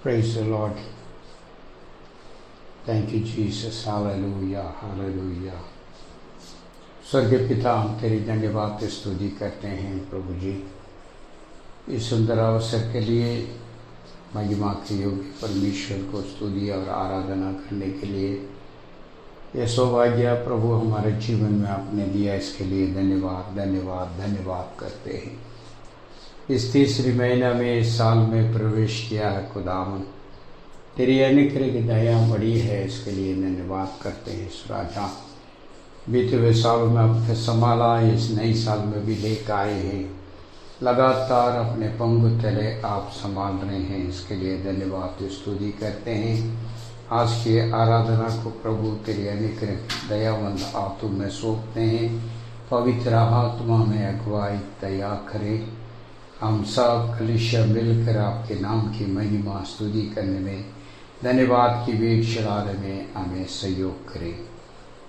Praise the Lord. Thank you, Jesus. Hallelujah. Hallelujah. स्वर्गीय पिता, हम तेरी धन्यवाद स्तुति करते हैं प्रभु जी, इस सुंदर अवसर के लिए महिमा के योग्य परमेश्वर को स्तुति और आराधना करने के लिए यह सौभाग्य प्रभु हमारे जीवन में आपने दिया, इसके लिए धन्यवाद धन्यवाद धन्यवाद करते हैं। इस तीसरी महीना में इस साल में प्रवेश किया है खुदावन, तेरी अनुग्रह की दया बड़ी है, इसके लिए धन्यवाद करते हैं। इस राजा बीते हुए सालों में आपने संभाला, इस नई साल में भी लेकर आए हैं, लगातार अपने पंगु तले आप संभाल रहे हैं, इसके लिए धन्यवाद स्तुति करते हैं। आज की आराधना को प्रभु तेरी अनुग्रह दयावंत हाथों में सौंपते हैं। पवित्र आत्मा में अगुवाई दया करें। हम सब कलीसिया मिलकर आपके नाम की महिमा स्तुति करने में, धन्यवाद की भेंट चढ़ाने में हमें सहयोग करें।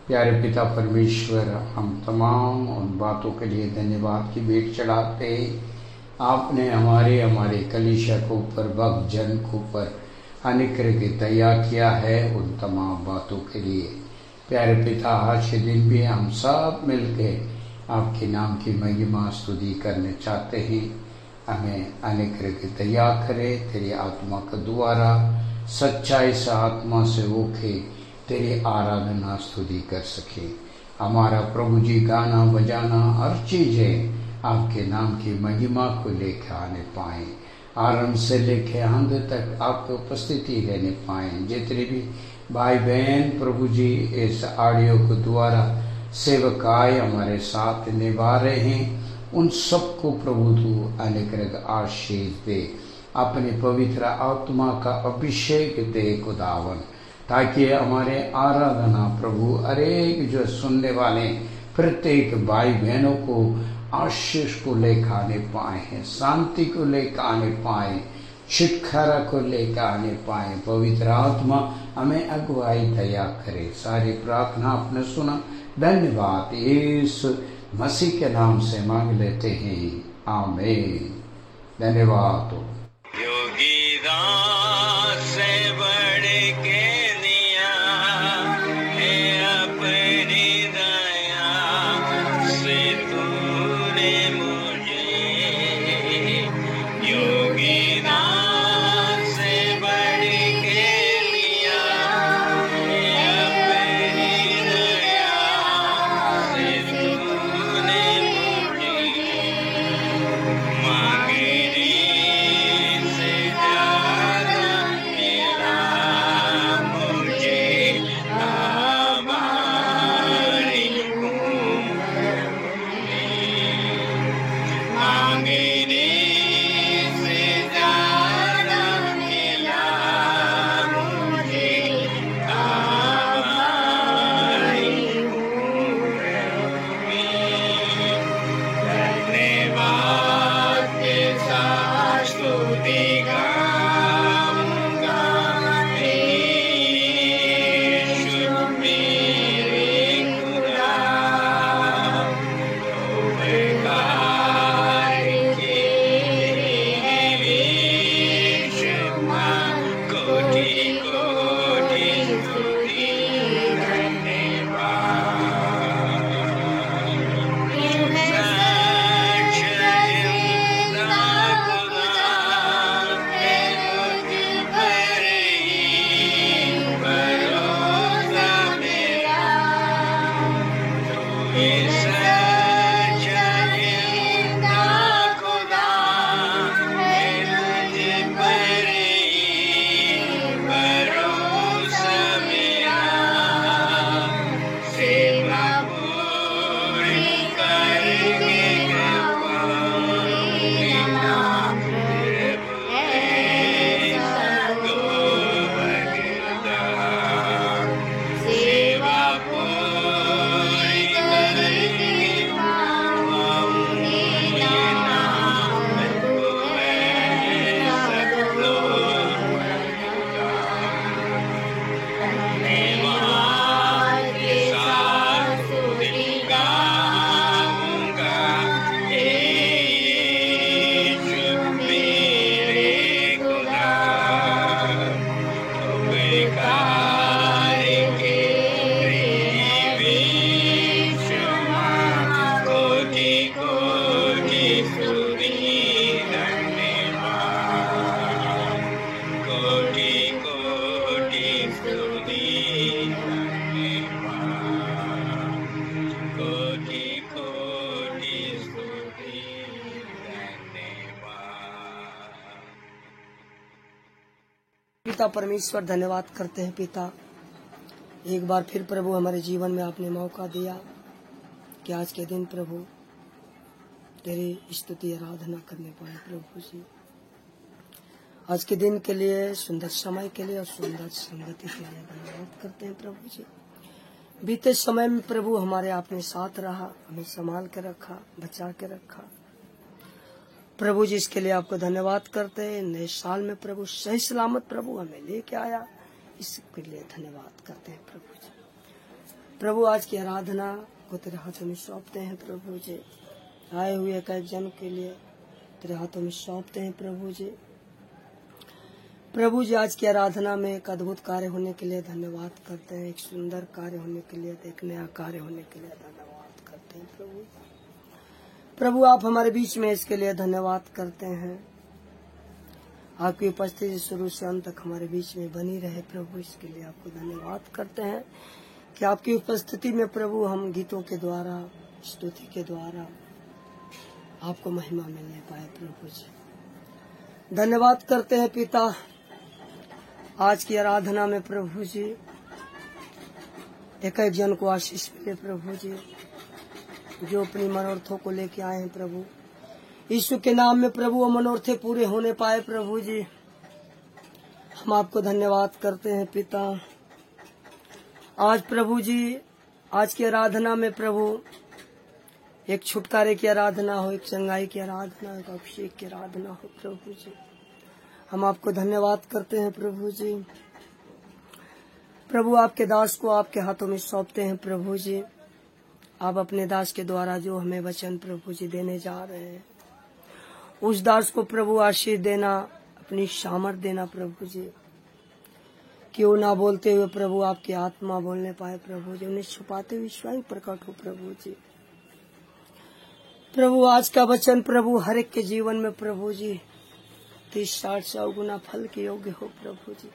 प्यारे पिता परमेश्वर, हम तमाम उन बातों के लिए धन्यवाद की भेंट चढ़ाते हैं। आपने हमारे कलीसिया को ऊपर, भक्त जन को ऊपर अनुग्रह के तैयार किया है, उन तमाम बातों के लिए प्यारे पिता आज के दिन भी हम सब मिलकर आपके नाम की महिमा स्तुति करने चाहते हैं। हमें अनुग्रह के तैयार करें, तेरी आत्मा का द्वारा सच्चाई से आत्मा से होके तेरी आराधना स्तुति कर सके। हमारा प्रभु जी गाना बजाना हर चीज़ें आपके नाम की महिमा को लेकर आने पाएँ, आरंभ से लेके अंत तक आपकी उपस्थिति रहने पाएँ। जितने भी भाई बहन प्रभु जी इस ऑडियो को द्वारा सेवकाई हमारे साथ निभा रहे हैं, उन सबको प्रभु तू अनुग्रह आशीष दे, अपने पवित्र आत्मा का अभिषेक दे खुदावन, ताकि हमारे आराधना प्रभु अनेक जो सुनने वाले प्रत्येक भाई बहनों को आशीष को लेकर आने पाए, शांति को लेकर आने पाए, छुटकारा को लेकर आने पाए। पवित्र आत्मा हमें अगुवाई दया करे। सारी प्रार्थना आपने सुना, धन्यवाद यीशु मसीह के नाम से मांग लेते हैं, आमीन। धन्यवाद। योगी दास से बढ़ के दिया है अपनी दया से तूने मुझे, योगी दास से बढ़ के दिया है अपनी दया से तूने मुझे, मांगने पिता परमेश्वर, धन्यवाद करते हैं पिता, एक बार फिर प्रभु हमारे जीवन में आपने मौका दिया कि आज के दिन प्रभु तेरी स्तुति आराधना करने पाए। प्रभु जी आज के दिन के लिए, सुंदर समय के लिए और सुंदर संगति के लिए धन्यवाद करते हैं प्रभु जी। बीते समय में प्रभु हमारे आपने साथ रहा, हमें संभाल के रखा, बचा के रखा प्रभु जी, इसके लिए आपको धन्यवाद करते हैं। नए साल में प्रभु सही सलामत प्रभु हमें लेके आया, इसके लिए धन्यवाद करते हैं प्रभु जी। प्रभु आज की आराधना को तेरे हाथों में सौंपते हैं प्रभु जी। आए हुए कई जन के लिए तेरे हाथों में सौंपते हैं प्रभु जी। प्रभु जी आज की आराधना में एक अद्भुत कार्य होने के लिए धन्यवाद करते हैं, एक सुंदर कार्य होने के लिए, एक नया कार्य होने के लिए धन्यवाद करते हैं प्रभु। प्रभु आप हमारे बीच में, इसके लिए धन्यवाद करते हैं। आपकी उपस्थिति शुरू से अंत तक हमारे बीच में बनी रहे प्रभु, इसके लिए आपको धन्यवाद करते हैं कि आपकी उपस्थिति में प्रभु हम गीतों के द्वारा, स्तुति के द्वारा आपको महिमा मिलने पाए प्रभु जी। धन्यवाद करते हैं पिता आज की आराधना में प्रभु जी, एक एक जन को आशीष मिले प्रभु जी, जो अपनी मनोरथों को लेके आए हैं प्रभु। यीशु के नाम में प्रभु वो मनोरथे पूरे होने पाए प्रभु जी। हम आपको धन्यवाद करते हैं पिता। आज प्रभु जी आज की आराधना में प्रभु एक छुटकारे की आराधना हो, एक चंगाई की आराधना, एक अभिषेक की आराधना हो प्रभु जी। हम आपको धन्यवाद करते हैं प्रभु जी। प्रभु आपके दास को आपके हाथों में सौंपते हैं प्रभु जी। आप अपने दास के द्वारा जो हमें वचन प्रभु जी देने जा रहे हैं, उस दास को प्रभु आशीष देना, अपनी सामर्थ देना प्रभु जी। क्यों ना बोलते हुए प्रभु आपकी आत्मा बोलने पाए प्रभु जी, उन्हें छुपाते हुए स्वयं प्रकट हो प्रभु जी। प्रभु आज का वचन प्रभु हर एक के जीवन में प्रभु जी 30-60-100 गुना फल के योग्य हो प्रभु जी।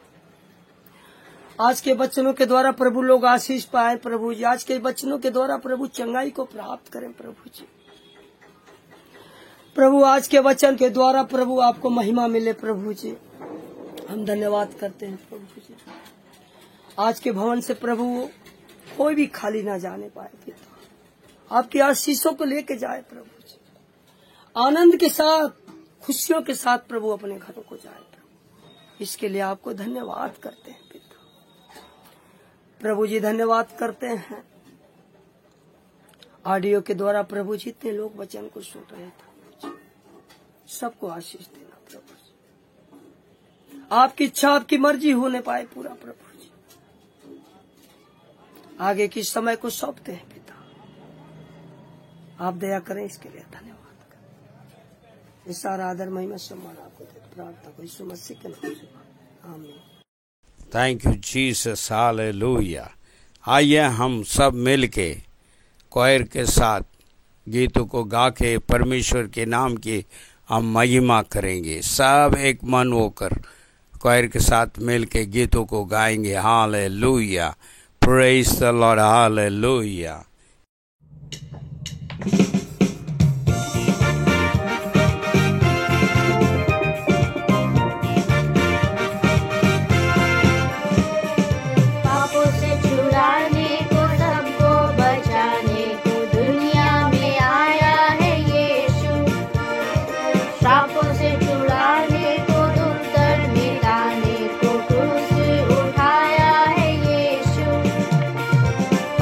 आज के वचनों के द्वारा प्रभु लोग आशीष पाए प्रभु जी। आज के वचनों के द्वारा प्रभु चंगाई को प्राप्त करें प्रभु जी। प्रभु आज के वचन के द्वारा प्रभु आपको महिमा मिले प्रभु जी। हम धन्यवाद करते हैं प्रभु जी। आज के भवन से प्रभु कोई भी खाली ना जाने पाए पिता, आपकी आशीषों को लेके जाए प्रभु जी। आनंद के साथ, खुशियों के साथ प्रभु अपने घरों को जाए प्रभु। इसके लिए आपको धन्यवाद करते हैं पिता। प्रभु जी धन्यवाद करते हैं। ऑडियो के द्वारा प्रभु जी इतने लोग वचन को सुन रहे थे, सबको आशीष देना प्रभु जी। आपकी इच्छा, आपकी मर्जी होने पाए पूरा प्रभु जी। आगे की समय को सौंपते हैं पिता, आप दया करें, इसके लिए धन्यवाद करें। इस सारा आदर महिमा सम्मान आपको देते, प्रार्थना को यीशु मसीह के नाम से, आमीन। Thank you Jesus, hallelujah. आइए हम सब मिलके कोयर के साथ गीतों को गा के परमेश्वर के नाम की हम महिमा करेंगे। सब एक मन होकर कोयर के साथ मिलके गीतों को गाएंगे। Hallelujah, praise the Lord, hallelujah.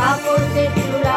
पापों से छुड़ा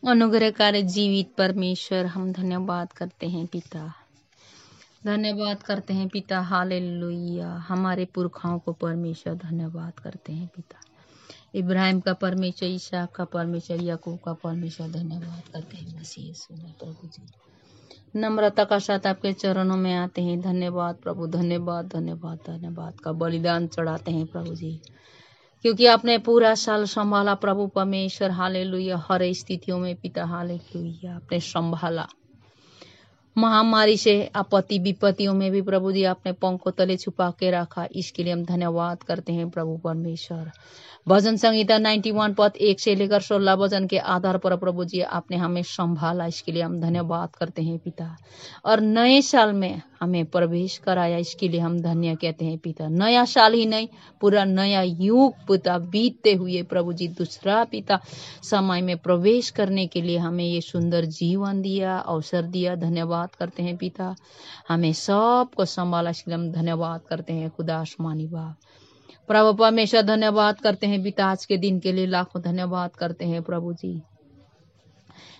अनुग्रहकारी जीवित परमेश्वर, हम धन्यवाद करते हैं पिता, धन्यवाद करते हैं पिता। हालेलुया। हमारे पुरखाओं को परमेश्वर धन्यवाद करते हैं पिता। इब्राहिम का परमेश्वर, ईसाक का परमेश्वर, याकूब का परमेश्वर, धन्यवाद करते हैं मसीह यीशु में प्रभु जी। नम्रता का साथ आपके चरणों में आते हैं। धन्यवाद प्रभु, धन्यवाद धन्यवाद धन्यवाद का बलिदान चढ़ाते हैं प्रभु जी, क्योंकि आपने पूरा साल संभाला प्रभु परमेश्वर। हालेलुया। हर स्थितियों में पिता हालेलुया आपने संभाला। महामारी से, आपत्ति विपत्तियों में भी प्रभु जी आपने पंखों तले छुपा के रखा। इसके लिए हम धन्यवाद करते हैं प्रभु परमेश्वर। भजन संहिता 91 पद 1 से लेकर 16 वचन के आधार पर प्रभु जी आपने हमें संभाला। इसके लिए हम धन्यवाद करते हैं पिता। और नए साल में हमें प्रवेश कराया, इसके लिए हम धन्य कहते हैं पिता। नया साल ही नहीं, पूरा नया युग पिता बीतते हुए प्रभु जी दूसरा पिता समय में प्रवेश करने के लिए हमें ये सुंदर जीवन दिया, अवसर दिया। धन्यवाद करते हैं पिता। हमें सबको संभाला, इसके लिए हम धन्यवाद करते हैं खुदा आसमानी बाप। प्रभु परमेश्वर धन्यवाद करते हैं पिता। आज के दिन के लिए लाखों धन्यवाद करते हैं प्रभु जी।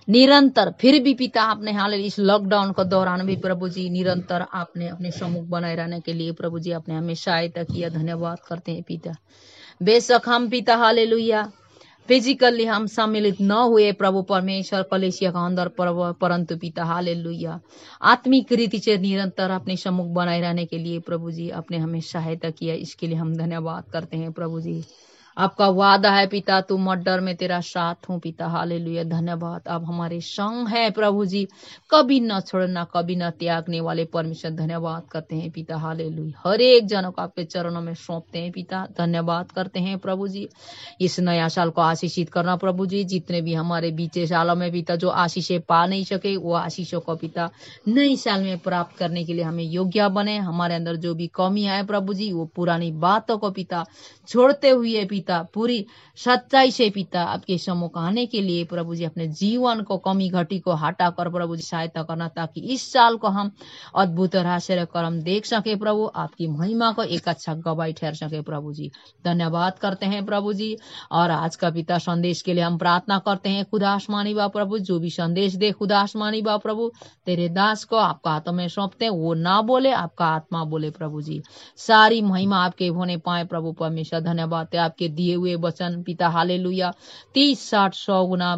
निरंतर फिर भी पिता आपने हाल इस लॉकडाउन के दौरान भी प्रभु जी निरंतर आपने अपने सम्मुख बनाए रहने के लिए प्रभु जी आपने हमें सहायता किया। धन्यवाद करते हैं पिता। बेशक हम पिता हालेलुया फिजिकली हम सम्मिलित न हुए प्रभु परमेश्वर कलेसिया का अंदर, परंतु पिता हालेलुया आत्मिक रीति से निरंतर अपने सम्मुख बनाए रहने के लिए प्रभु जी आपने हमें सहायता किया। इसके लिए हम धन्यवाद करते हैं प्रभु जी। आपका वादा है पिता, तू मत डर, मैं तेरा साथ हूँ पिता हालेलुया। धन्यवाद, आप हमारे संग है प्रभु जी, कभी न छोड़ना, कभी न त्यागने वाले परमेश्वर। धन्यवाद करते हैं पिता हालेलुया। हर एक जनों को आपके चरणों में सौंपते हैं पिता। धन्यवाद करते हैं प्रभु जी। इस नया साल को आशीषित करना प्रभु जी। जितने भी हमारे बीते सालों में पिता जो आशीषें पा नहीं सके, वो आशीषों को पिता नई साल में प्राप्त करने के लिए हमें योग्य बने। हमारे अंदर जो भी कमी है प्रभु जी, वो पुरानी बातों को पिता छोड़ते हुए पिता पूरी सच्चाई से पिता आपके सम्मुख आने के लिए प्रभु जी अपने जीवन को कमी घटी को हटाकर प्रभु जी सहायता करना, ताकि इस साल को हम अद्भुत आश्चर्य कर्म देख सके प्रभु। आपकी महिमा को एक अच्छा गवाही ठहर सके प्रभु जी। धन्यवाद करते हैं प्रभु जी। और आज का पिता संदेश के लिए हम प्रार्थना करते हैं खुदा आसमानी बा प्रभु, जो भी संदेश दे खुदा आसमानी बा प्रभु, तेरे दास को आपका हाथों में सौंपते हैं। वो ना बोले, आपका आत्मा बोले प्रभु जी। सारी महिमा आपके होने पाए प्रभु परमेश्वर। धन्यवाद है आपके दिए हुए वचन पिता हालेलुया 30, 60, 100 गुना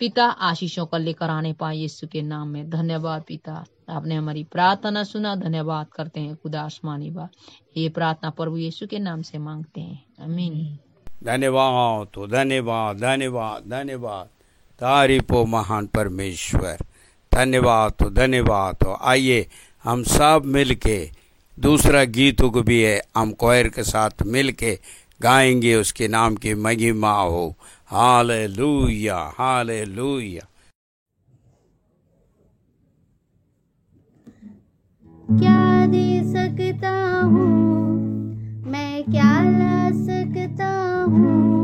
पिता आशीषों का लेकर आने पाए यीशु के नाम में। धन्यवाद पिता, आपने हमारी प्रार्थना सुना। धन्यवाद करते हैं खुदा आसमानी बा। ये प्रार्थना प्रभु यीशु के नाम से मांगते हैं, आमीन। धन्यवाद तो धन्यवाद धन्यवाद धन्यवाद तारीफ हो महान परमेश्वर। धन्यवाद तो धन्यवाद हो। आइए हम सब मिलके दूसरा गीतों को भी है हम कोयर के साथ मिलके गाएंगे, उसके नाम की महिमा हो। Hallelujah hallelujah. क्या दे सकता हूँ मैं, क्या ला सकता हूँ